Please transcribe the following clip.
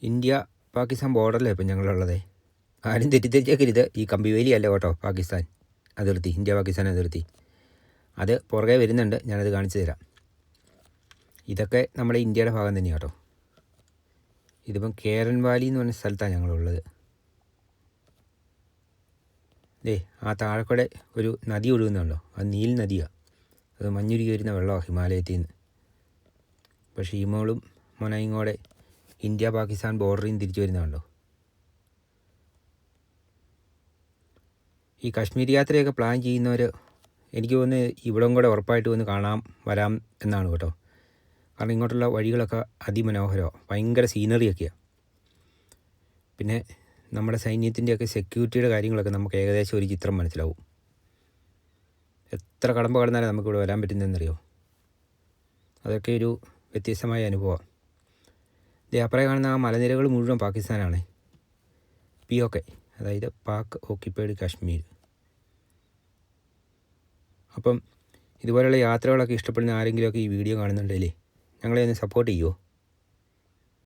India Pakistan ബോർഡറിലാണ് ഇപ്പം ഞങ്ങളുള്ളത്. ആരും തെറ്റിദ്ധരിച്ചേക്കരുത്, ഈ കമ്പിവേലി അല്ല കേട്ടോ പാകിസ്ഥാൻ അതിർത്തി, ഇന്ത്യ പാകിസ്ഥാൻ അതിർത്തി. അത് പുറകെ വരുന്നുണ്ട്, ഞാനത് കാണിച്ചു തരാം. ഇതൊക്കെ നമ്മുടെ ഇന്ത്യയുടെ ഭാഗം തന്നെയാണ് കേട്ടോ. ഇതിപ്പം കേരൻ വാലി എന്ന് പറഞ്ഞ സ്ഥലത്താണ് ഞങ്ങളുള്ളത്. ആ താഴെക്കൂടെ ഒരു നദി ഒഴുകുന്നുണ്ടോ, അത് നീൽ നദിയാണ്. അത് മഞ്ഞുരുകി വരുന്ന വെള്ളമാണ് ഹിമാലയത്തിൽ നിന്ന്. പക്ഷേ ഷീമോളും മൊനയിങ്ങോടെ ഇന്ത്യ പാകിസ്ഥാൻ ബോർഡറിൽ നിന്ന് തിരിച്ചു വരുന്നതുണ്ടോ. ഈ കശ്മീർ യാത്രയൊക്കെ പ്ലാൻ ചെയ്യുന്നവർ എനിക്ക് തോന്നുന്നു ഇവിടം കൂടെ ഉറപ്പായിട്ട് വന്ന് വരാം എന്നാണ് കേട്ടോ. കാരണം ഇങ്ങോട്ടുള്ള വഴികളൊക്കെ അതിമനോഹരമാണ്, ഭയങ്കര സീനറിയൊക്കെയാണ്. പിന്നെ നമ്മുടെ സൈന്യത്തിൻ്റെയൊക്കെ സെക്യൂരിറ്റിയുടെ കാര്യങ്ങളൊക്കെ നമുക്ക് ഏകദേശം ഒരു ചിത്രം മനസ്സിലാവും. എത്ര കടമ്പ കടന്നാലും നമുക്കിവിടെ വരാൻ പറ്റുന്നതെന്നറിയോ. അതൊക്കെ ഒരു വ്യത്യസ്തമായ അനുഭവമാണ്. അപ്പുറം കാണുന്ന ആ മലനിരകൾ മുഴുവൻ പാകിസ്ഥാനാണ്. POK, അതായത് പാക് ഓക്യുപ്പൈഡ് കാശ്മീർ. അപ്പം ഇതുപോലെയുള്ള യാത്രകളൊക്കെ ഇഷ്ടപ്പെടുന്ന ആരെങ്കിലുമൊക്കെ ഈ വീഡിയോ കാണുന്നുണ്ടെങ്കിൽ ഞങ്ങളെ ഒന്ന് സപ്പോർട്ട് ചെയ്യുമോ?